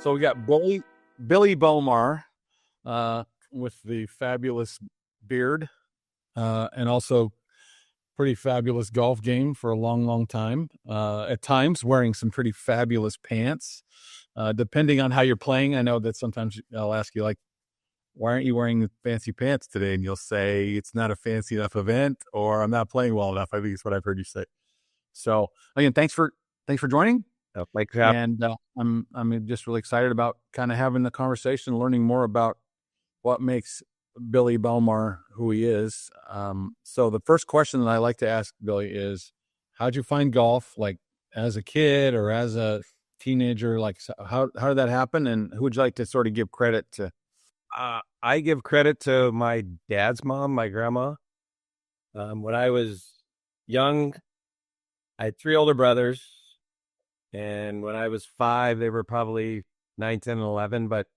So we got Billy Bomar with the fabulous beard and also pretty fabulous golf game for a long, long time. At times wearing some pretty fabulous pants. Depending on how you're playing, I know that sometimes I'll ask you, like, why aren't you wearing fancy pants today? And you'll say, it's not a fancy enough event, or I'm not playing well enough. I think it's what I've heard you say. So again, thanks for joining. And I'm just really excited about kind of having the conversation, learning more about what makes Billy Bomar who he is. So the first question that I like to ask Billy is, how'd you find golf? Like as a kid or as a teenager? Like how did that happen? And who would you like to sort of give credit to? I give credit to my dad's mom, my grandma. When I was young, I had 3 older brothers. And when I was 5, they were probably 9, 10, and 11. But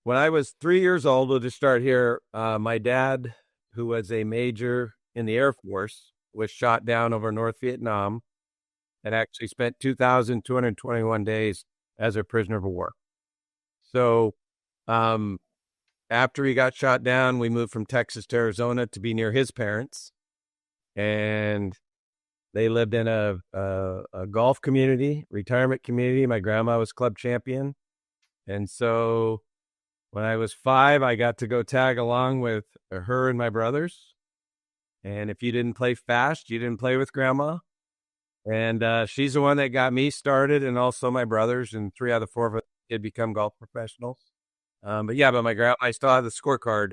when I was 3 years old, we'll just start here. My dad, who was a major in the Air Force, was shot down over North Vietnam and actually spent 2,221 days as a prisoner of war. So after he got shot down, we moved from Texas to Arizona to be near his parents. And they lived in a golf community, retirement community. My grandma was club champion. And so when I was 5, I got to go tag along with her and my brothers. And if you didn't play fast, you didn't play with grandma. And she's the one that got me started, and also my brothers, and 3 out of the 4 of us did become golf professionals. But my grandma, I still have the scorecard.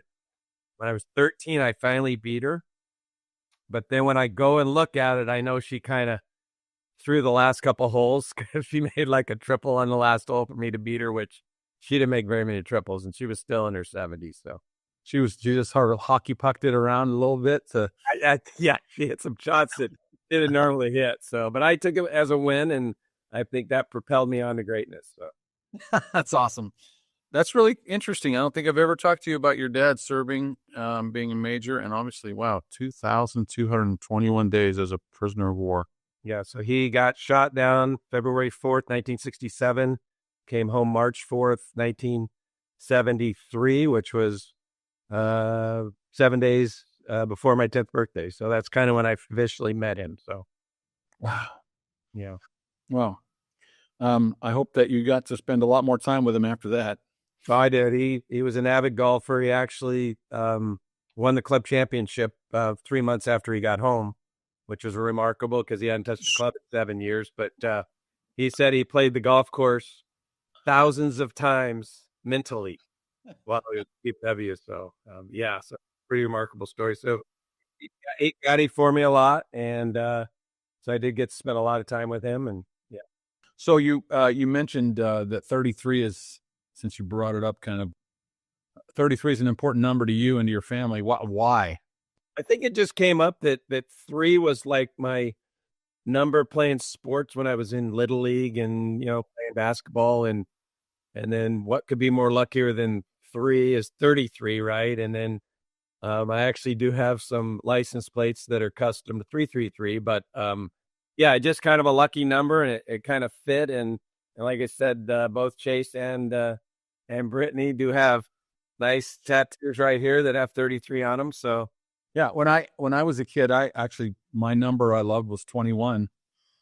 When I was 13, I finally beat her. But then when I go and look at it, I know she kind of threw the last couple holes because she made like a triple on the last hole for me to beat her, which she didn't make very many triples, and she was still in her 70s. So she just sort of hockey pucked it around a little bit. She hit some shots that didn't normally hit. So, but I took it as a win, and I think that propelled me on to greatness. So that's awesome. That's really interesting. I don't think I've ever talked to you about your dad serving, being a major, and obviously, wow, 2,221 days as a prisoner of war. Yeah, so he got shot down February 4th, 1967, came home March 4th, 1973, which was 7 days before my 10th birthday. So that's kind of when I officially met him. So, wow. Yeah. Wow. I hope that you got to spend a lot more time with him after that. Oh, I did. He was an avid golfer. He actually won the club championship 3 months after he got home, which was remarkable because he hadn't touched the club in 7 years. But he said he played the golf course thousands of times mentally while he was PW. So, so pretty remarkable story. So he got it for me a lot. And so I did get to spend a lot of time with him. And yeah. So you mentioned that 33 is, since you brought it up, kind of 33 is an important number to you and to your family. Why? I think it just came up that 3 was like my number playing sports when I was in Little League and, playing basketball. And then what could be more luckier than 3 is 33, right? And then I actually do have some license plates that are custom to 333, but just kind of a lucky number, and it kind of fit. And like I said, both Chase and Brittany do have nice tattoos right here that have 33 on them. So yeah, when I was a kid, my number I loved was 21.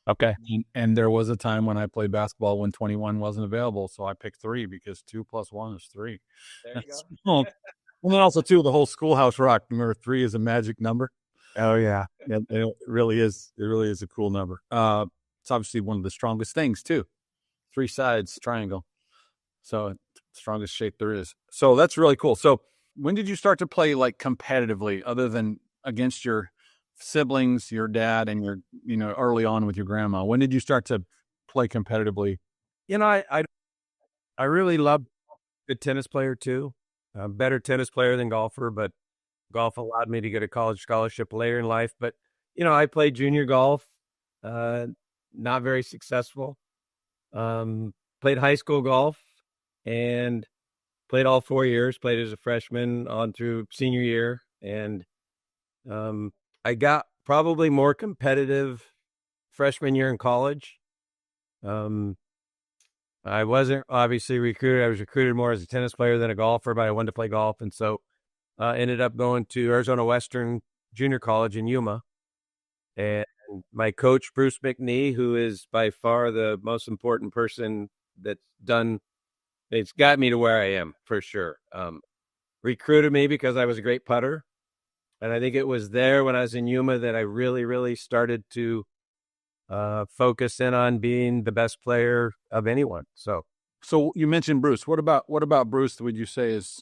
Okay. And there was a time when I played basketball when 21 wasn't available, so I picked 3 because 2 + 1 is 3. There you go. And then also too, the whole Schoolhouse Rock, remember 3 is a magic number. Oh yeah, it really is. It really is a cool number. It's obviously one of the strongest things too. 3 sides, triangle. So strongest shape there is. So that's really cool. So when did you start to play like competitively, other than against your siblings, your dad, and your, early on with your grandma? When did you start to play competitively? I really love a tennis player too. Better tennis player than golfer, but golf allowed me to get a college scholarship later in life. But, I played junior golf, not very successful. Played high school golf and played all 4 years, played as a freshman on through senior year. And I got probably more competitive freshman year in college. I wasn't obviously recruited. I was recruited more as a tennis player than a golfer, but I wanted to play golf. And so ended up going to Arizona Western Junior College in Yuma. And my coach, Bruce McNe, who is by far the most important person that's done, it's got me to where I am for sure. Recruited me because I was a great putter. And I think it was there when I was in Yuma that I really, really started to focus in on being the best player of anyone. So you mentioned Bruce. What about Bruce would you say is,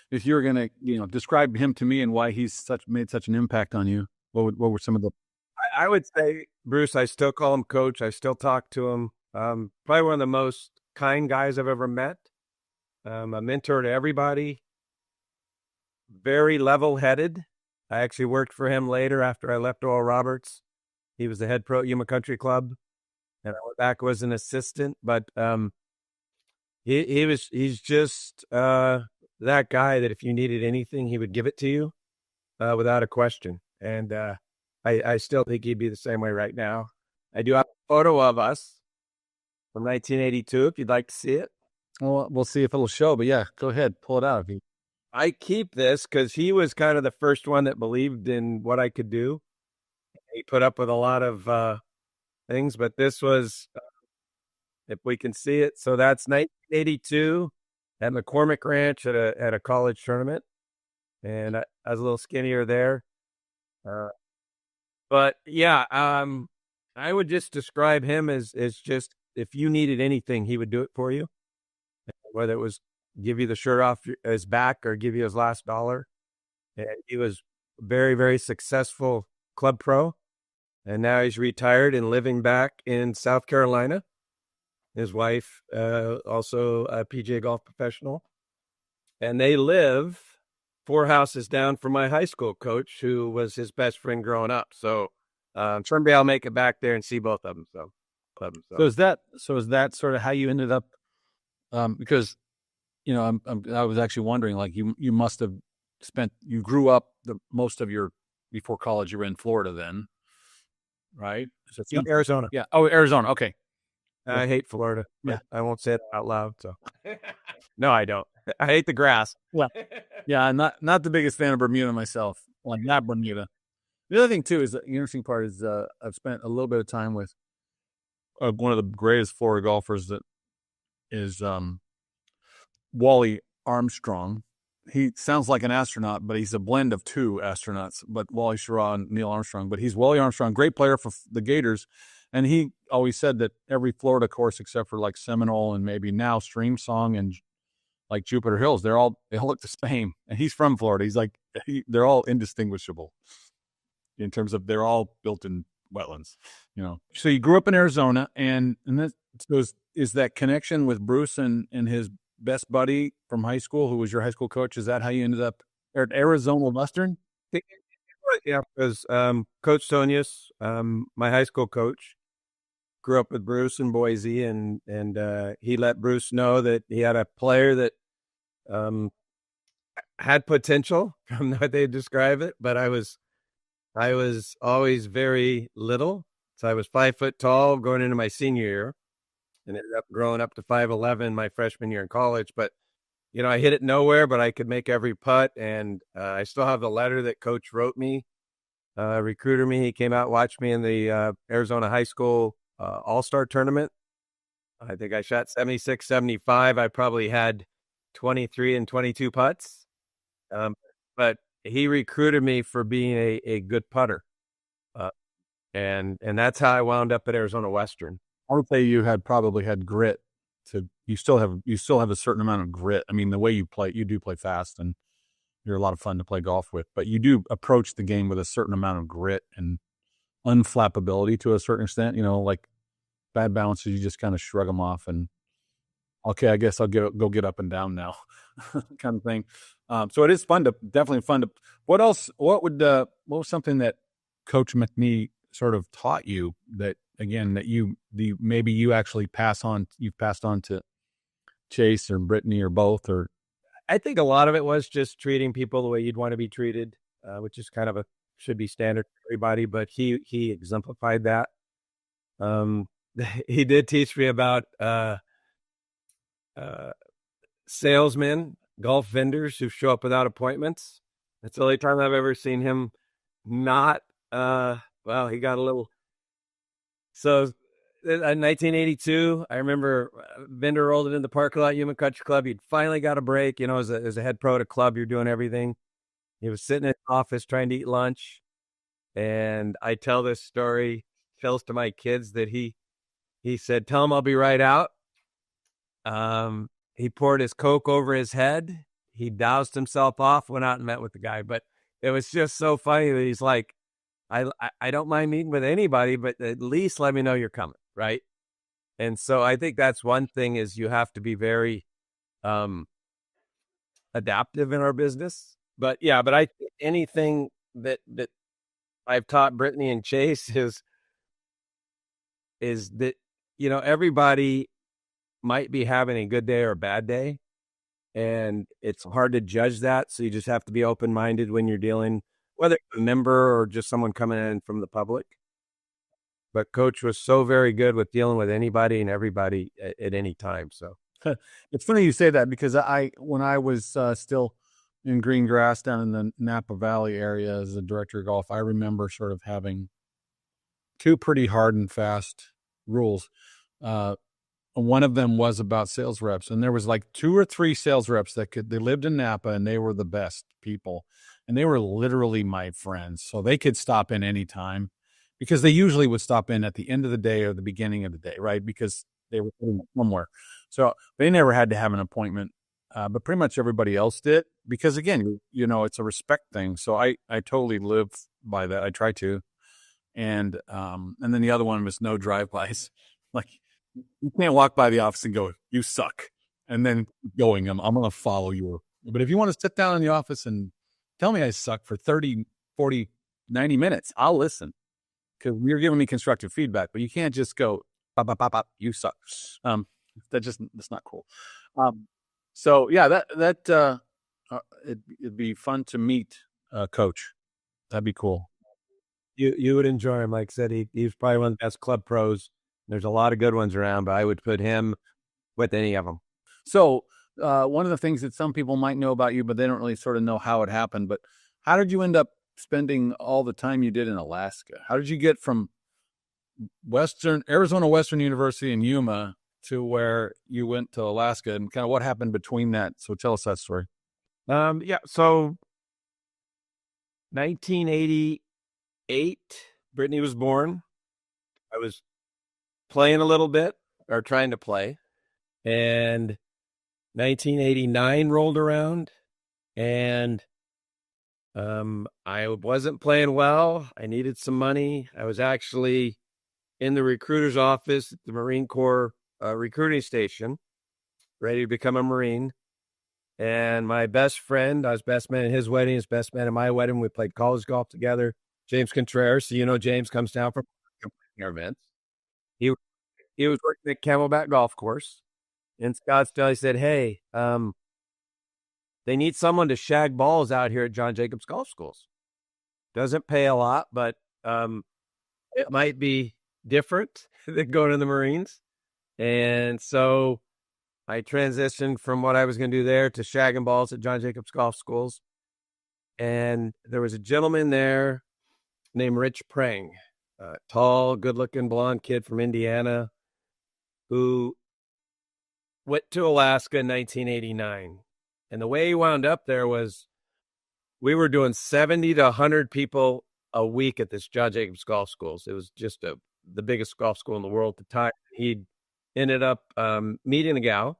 if you were going to, describe him to me and why he's made such an impact on you? What were some of the? I would say Bruce. I still call him coach. I still talk to him. Probably one of the most kind guys I've ever met. A mentor to everybody. Very level-headed. I actually worked for him later after I left Oral Roberts. He was the head pro at Yuma Country Club, and I went back as an assistant. But he's just that guy that if you needed anything, he would give it to you without a question. And I still think he'd be the same way right now. I do have a photo of us from 1982, if you'd like to see it. Well, we'll see if it'll show. But yeah, go ahead, pull it out. I keep this because he was kind of the first one that believed in what I could do. He put up with a lot of things, but this was, if we can see it. So that's 1982 at McCormick Ranch at a college tournament, and I was a little skinnier there. But yeah, I would just describe him as just, if you needed anything, he would do it for you, whether it was give you the shirt off his back or give you his last dollar. And he was very, very successful club pro, and now he's retired and living back in South Carolina. His wife, also a PGA golf professional, and they live 4 houses down from my high school coach, who was his best friend growing up. So someday I'll make it back there and see both of them. So is that sort of how you ended up? Because I was actually wondering, like, you must have you grew up most of your before college. You were in Florida then, right? Arizona. Yeah. Oh, Arizona. Okay. I hate Florida. Yeah. I won't say it out loud. So no, I don't. I hate the grass. Well, yeah, I'm not the biggest fan of Bermuda myself. Like, not Bermuda. The other thing too is the interesting part is I've spent a little bit of time with one of the greatest Florida golfers that is Wally Armstrong. He sounds like an astronaut, but he's a blend of two astronauts, but Wally Schirra and Neil Armstrong. But he's Wally Armstrong, great player for the Gators. And he always said that every Florida course, except for like Seminole and maybe now Stream Song and like Jupiter Hills, they all look the same. And he's from Florida. He's like, they're all indistinguishable in terms of they're all built in wetlands, So you grew up in Arizona, and is that connection with Bruce and his best buddy from high school, who was your high school coach? Is that how you ended up at Arizona Western? Yeah, because Coach Sonius, my high school coach, grew up with Bruce in Boise, and he let Bruce know that he had a player that had potential, from how they describe it. But I was always very little, so I was 5 foot tall going into my senior year, and ended up growing up to 5'11" my freshman year in college. But I hit it nowhere, but I could make every putt, and I still have the letter that Coach wrote me, recruiter me. He came out, watched me in the Arizona high school all-star tournament. I think I shot 76, 75. I probably had 23 and 22 putts. But he recruited me for being a good putter. And that's how I wound up at Arizona Western. I would say you probably had grit. You still have a certain amount of grit. I mean, the way you do play fast, and you're a lot of fun to play golf with, but you do approach the game with a certain amount of grit and unflappability to a certain extent. Like bad bounces, you just kind of shrug them off and, okay, I guess I'll go get up and down now, kind of thing. So it is definitely fun to. What else? What was something that Coach McNe sort of taught you that, again, that maybe you actually you've passed on to Chase or Brittany or both? Or I think a lot of it was just treating people the way you'd want to be treated, which is kind of should be standard for everybody. But he exemplified that. He did teach me about salesmen, golf vendors who show up without appointments. That's the only time I've ever seen him not. Well, he got a little. So in 1982, I remember a vendor rolled it in the parking lot, Human Country Club. He'd finally got a break. As a head pro at a club, you're doing everything. He was sitting in the office trying to eat lunch. And I tell this story, tells to my kids that he said, "Tell him I'll be right out." He poured his Coke over his head. He doused himself off, went out and met with the guy. But it was just so funny that he's like, I don't mind meeting with anybody, but at least let me know you're coming, right? And so I think that's one thing is you have to be very adaptive in our business. But I think anything that I've taught Brittany and Chase is that, everybody might be having a good day or a bad day, and it's hard to judge that. So you just have to be open-minded when you're dealing, whether it's a member or just someone coming in from the public. But Coach was so very good with dealing with anybody and everybody at any time. So it's funny you say that because when I was still in green grass down in the Napa Valley area as a director of golf, I remember sort of having two pretty hard and fast rules. One of them was about sales reps, and there was like 2 or 3 sales reps they lived in Napa, and they were the best people, and they were literally my friends. So they could stop in anytime because they usually would stop in at the end of the day or the beginning of the day, right? Because they were somewhere. So they never had to have an appointment, but pretty much everybody else did because, again, it's a respect thing. So I totally live by that. I try to. And then the other one was no drive-bys. Like, you can't walk by the office and go, "You suck," and then going, I'm going to follow you. But if you want to sit down in the office and tell me I suck for 30, 40, 90 minutes, I'll listen because you're giving me constructive feedback. But you can't just go, "Pop, pop, pop, pop, you suck." That's not cool. So yeah, it'd be fun to meet Coach. That'd be cool. You would enjoy him. Like I said, he's probably one of the best club pros. There's a lot of good ones around, but I would put him with any of them. So one of the things that some people might know about you, but they don't really sort of know how it happened. But how did you end up spending all the time you did in Alaska? How did you get from Arizona Western University in Yuma to where you went to Alaska, and kind of what happened between that? So tell us that story. So 1988, Brittany was born. I was playing a little bit, or trying to play, and 1989 rolled around, and I wasn't playing well. I needed some money. I was actually in the recruiter's office at the Marine Corps recruiting station, ready to become a Marine. And my best friend, I was best man at his wedding, his best man at my wedding. We played college golf together. James Contreras. So, James comes down from our events. He was working at Camelback Golf Course in Scottsdale. He said, "Hey, they need someone to shag balls out here at John Jacobs Golf Schools. Doesn't pay a lot, but it might be different than going to the Marines." And so I transitioned from what I was going to do there to shagging balls at John Jacobs Golf Schools. And there was a gentleman there named Rich Prang, a tall, good-looking blonde kid from Indiana who went to Alaska in 1989. And the way he wound up there was we were doing 70 to 100 people a week at this John Jacobs Golf Schools. It was just the biggest golf school in the world at the time. He ended up meeting a gal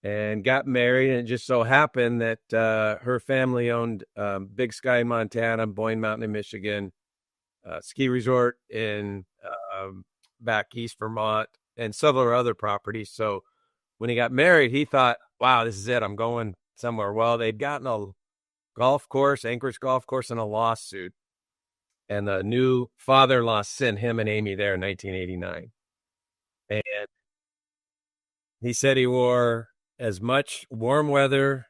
and got married, and it just so happened that her family owned Big Sky in Montana, Boyne Mountain in Michigan, ski resort in back east Vermont, and several other properties. So when he got married, he thought, "Wow, this is it. I'm going somewhere." Well, they'd gotten a golf course, Anchorage Golf Course, in a lawsuit, and the new father-in-law sent him and Amy there in 1989. And he said he wore as much warm weather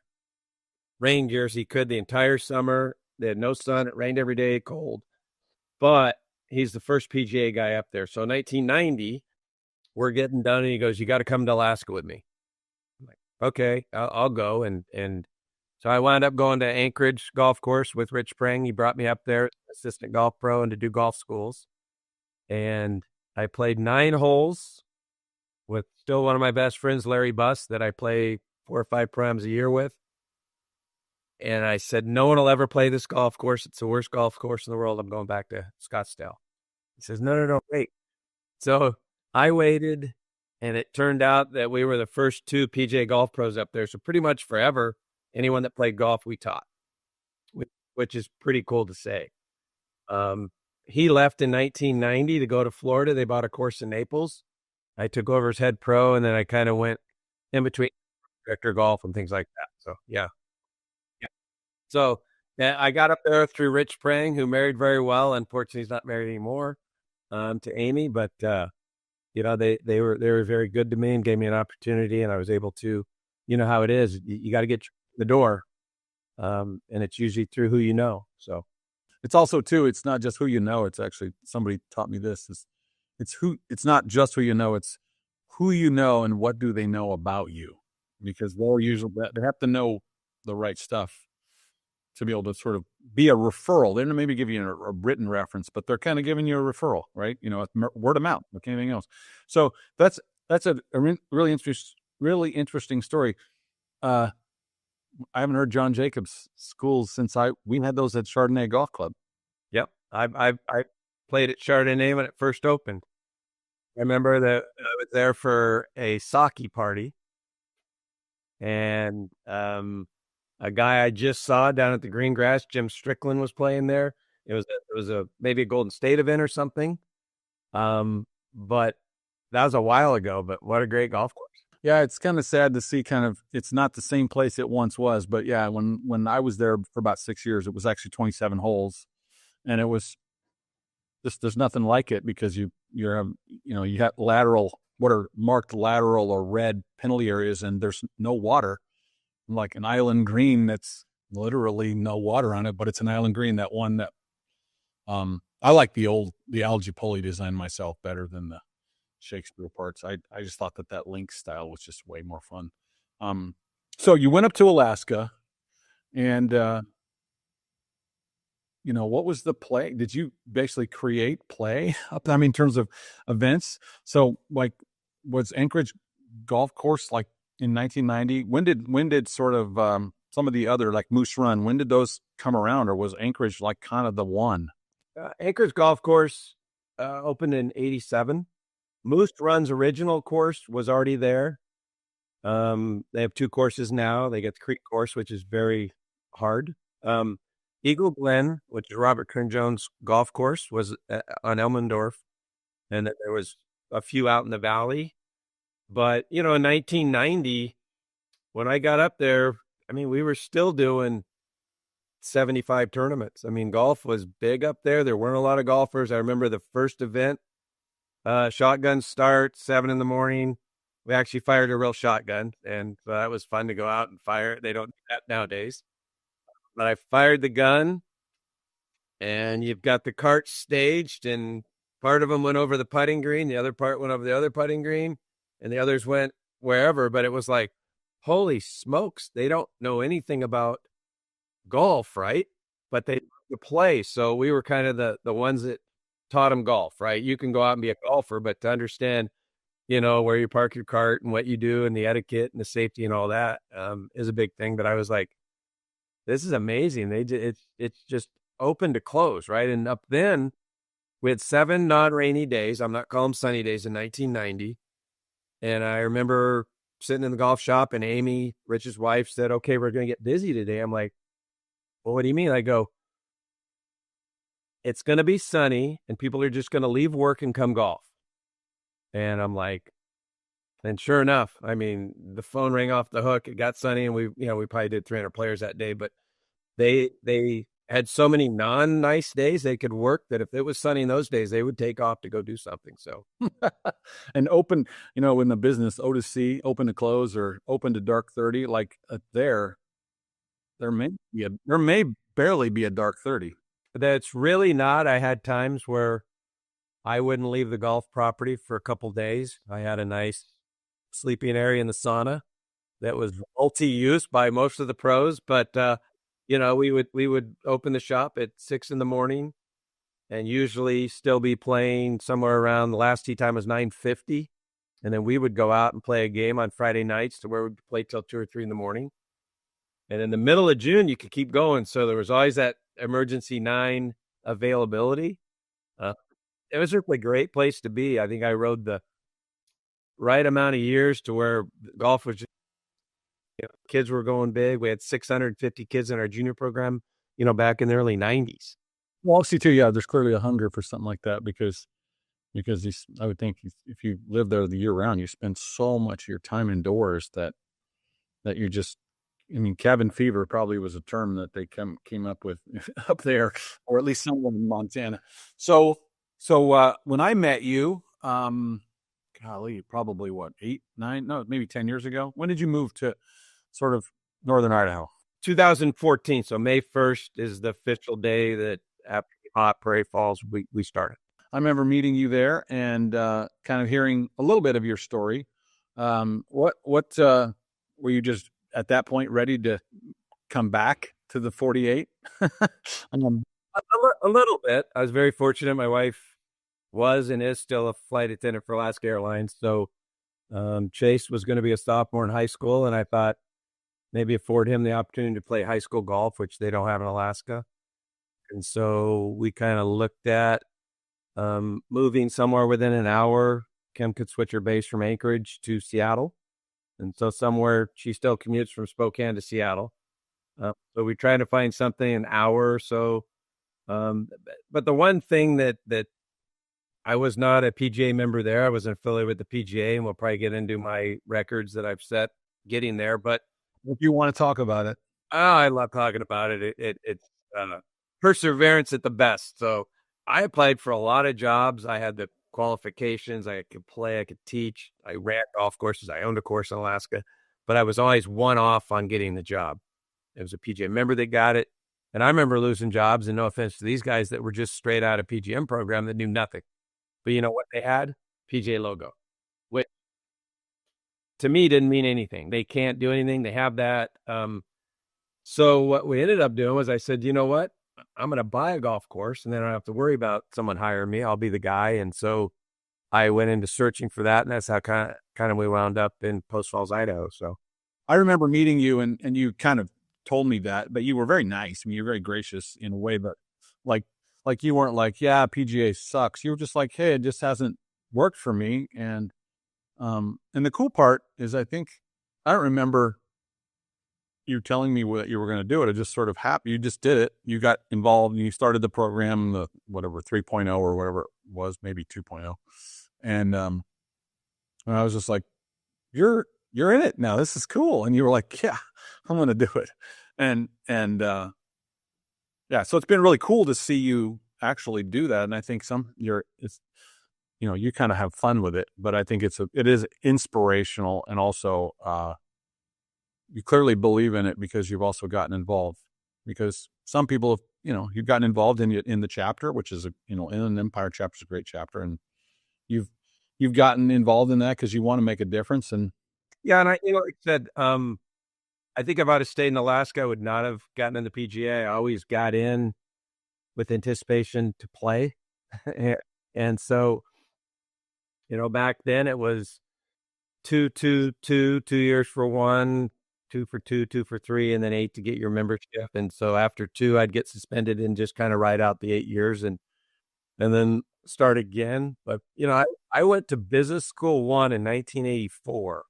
rain gear as he could the entire summer. They had no sun. It rained every day, cold. But he's the first PGA guy up there. So 1990, we're getting done, and he goes, "You got to come to Alaska with me." okay, I'll go. And so I wound up going to Anchorage Golf Course with Rich Prang. He brought me up there, assistant golf pro, and to do golf schools. And I played 9 holes with still one of my best friends, Larry Buss, that I play 4 or 5 primes a year with. And I said, no one will ever play this golf course. It's the worst golf course in the world. I'm going back to Scottsdale. He says, no, wait. So I waited, and it turned out that we were the first 2 PGA golf pros up there. So pretty much forever, anyone that played golf, we taught, which is pretty cool to say. He left in 1990 to go to Florida. They bought a course in Naples. I took over as head pro, and then I kind of went in between director golf and things like that. So, yeah. So I got up there through Rich Prang, who married very well. Unfortunately, he's not married anymore, to Amy. But you know, they were very good to me and gave me an opportunity, and I was able to, you know how it is. You got to get the door, and it's usually through who you know. So it's also too. It's not just who you know. It's actually, somebody taught me this. It's not just who you know. It's who you know and what do they know about you, because they have to know the right stuff to be able to sort of be a referral. They're maybe giving you a written reference, but they're kind of giving you a referral, right? You know, word of mouth, like anything else. So that's a really interesting story. I haven't heard John Jacobs' schools since we had those at Chardonnay Golf Club. Yep, I played at Chardonnay when it first opened. I remember that I was there for a sake party, and a guy I just saw down at the green grass, Jim Strickland, was playing there. It was maybe a Golden State event or something. But that was a while ago, but what a great golf course. Yeah, it's kind of sad to see it's not the same place it once was. But yeah, when I was there for about 6 years, it was actually 27 holes. And it was just, there's nothing like it, because you have what are marked lateral or red penalty areas, and there's no water. Like an island green that's literally no water on it, but it's an island green. That one that I like the algae pulley design myself better than the Shakespeare parts. I just thought that link style was just way more fun. So you went up to Alaska, and what was the play? Did you basically create play up? I mean, in terms of events. So like, was Anchorage Golf Course like in 1990? When did sort of some of the other, like Moose Run, when did those come around, or was Anchorage like kind of the one? Anchorage Golf Course opened in 87. Moose Run's original course was already there. They have 2 courses now. They get the Creek course, which is very hard. Eagle Glen, which is Robert Kern-Jones' golf course, was on Elmendorf, and there was a few out in the valley. But, in 1990, when I got up there, I mean, we were still doing 75 tournaments. I mean, golf was big up there. There weren't a lot of golfers. I remember the first event, shotgun start, 7 a.m. We actually fired a real shotgun, and that was fun to go out and fire. They don't do that nowadays. But I fired the gun, and you've got the carts staged, and part of them went over the putting green. The other part went over the other putting green, and the others went wherever. But it was like, holy smokes, they don't know anything about golf, right? But they play. So we were kind of the ones that taught them golf, right? You can go out and be a golfer, but to understand, where you park your cart and what you do and the etiquette and the safety and all that is a big thing. But I was like, this is amazing. It's just open to close, right? And up then, we had 7 non-rainy days. I'm not calling them sunny days in 1990. And I remember sitting in the golf shop, and Amy, Rich's wife, said, okay, we're going to get busy today. I'm like, well, what do you mean? I go, it's going to be sunny, and people are just going to leave work and come golf. And I'm like, and sure enough, I mean, the phone rang off the hook. It got sunny, and we probably did 300 players that day. But they had so many non-nice days they could work that if it was sunny in those days, they would take off to go do something. So, and open, in the business, O to C, open to close, or open to dark 30, like there may barely be a dark 30. That's really not. I had times where I wouldn't leave the golf property for a couple days. I had a nice sleeping area in the sauna, that was multi-use by most of the pros. But we would open the shop at 6 in the morning, and usually still be playing somewhere around the last tee time was 9:50, and then we would go out and play a game on Friday nights to where we'd play till 2 or 3 in the morning. And in the middle of June, you could keep going. So there was always that emergency 9 availability. Uh, it was a really great place to be. I think I rode the right amount of years to where golf was just, kids were going big. We had 650 kids in our junior program, back in the early 90s. Well, obviously too, yeah, there's clearly a hunger for something like that because I would think if you live there the year round, you spend so much of your time indoors that you're just, I mean, cabin fever probably was a term that they came up with up there, or at least someone in Montana. So when I met you, golly, probably what, 8, 9, no, maybe 10 years ago. When did you move to sort of northern Idaho? 2014. So May 1st is the official day that after Hot Prairie Falls, we started. I remember meeting you there and kind of hearing a little bit of your story. What were you just at that point ready to come back to the 48? A little bit. I was very fortunate. My wife was and is still a flight attendant for Alaska Airlines. So Chase was going to be a sophomore in high school, and I thought maybe afford him the opportunity to play high school golf, which they don't have in Alaska. And so we kind of looked at moving somewhere within an hour. Kim could switch her base from Anchorage to Seattle. And so somewhere she still commutes from Spokane to Seattle. So we tried to find something an hour or so. But the one thing that I was not a PGA member there. I was affiliated with the PGA, and we'll probably get into my records that I've set getting there. But if you want to talk about it, I love talking about it. It's perseverance at the best. So I applied for a lot of jobs. I had the qualifications. I could play. I could teach. I ran golf courses. I owned a course in Alaska, but I was always one off on getting the job. It was a PGA member that got it. And I remember losing jobs, and no offense to these guys that were just straight out of PGM program that knew nothing. But you know what they had? PGA logo, which to me didn't mean anything. They can't do anything. They have that. So what we ended up doing was I said, you know what? I'm going to buy a golf course, and then I don't have to worry about someone hiring me. I'll be the guy. And so I went into searching for that, and that's how kind of we wound up in Post Falls, Idaho. So I remember meeting you, and you kind of told me that, but you were very nice. I mean, you're very gracious in a way, but like you weren't like, yeah, PGA sucks. You were just like, hey, it just hasn't worked for me. And the cool part is I don't remember you telling me that you were going to do it. It just sort of happened. You just did it. You got involved and you started the program, the whatever 3.0 or whatever it was, maybe 2.0. And I was just like, you're in it now. This is cool. And you were like, yeah, I'm going to do it. And yeah, so it's been really cool to see you actually do that. And I think you kind of have fun with it, but I think it is inspirational. And also, you clearly believe in it because you've also gotten involved, because some people have, you've gotten involved in the chapter, which is in an Empire chapter is a great chapter. And you've gotten involved in that because you want to make a difference. And yeah. And like I said, I think if I'd have stayed in Alaska, I would not have gotten in the PGA. I always got in with anticipation to play. And so, back then it was 2 years for 1, 2 for 2, 2 for 3, and then 8 to get your membership. And so after 2, I'd get suspended and just kind of ride out the 8 years and then start again. But, I went to business school 1 in 1984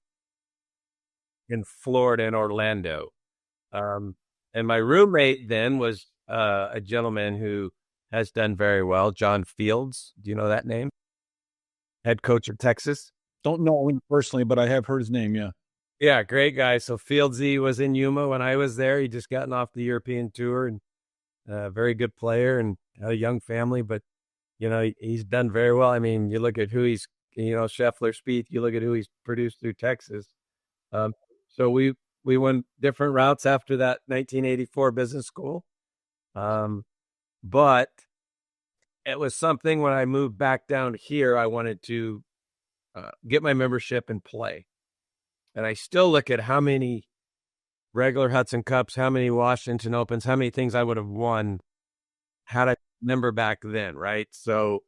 in Florida, in Orlando. And my roommate then was a gentleman who has done very well, John Fields. Do you know that name? Head coach of Texas. Don't know him personally, but I have heard his name. Yeah. Yeah, great guy. So Fieldsy was in Yuma when I was there. He just gotten off the European tour, and very good player and had a young family, but he's done very well. I mean, you look at who he's, Scheffler, Spieth, you look at who he's produced through Texas. So we went different routes after that 1984 business school. But it was something when I moved back down here, I wanted to get my membership and play. And I still look at how many regular Hudson Cups, how many Washington Opens, how many things I would have won had I member back then, right? So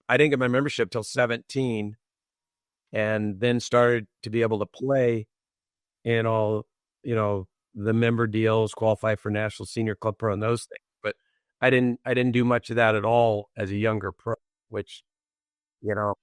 I didn't get my membership till 17, and then started to be able to play in all, the member deals, qualify for National Senior Club Pro and those things. But I didn't do much of that at all as a younger pro, which, you know.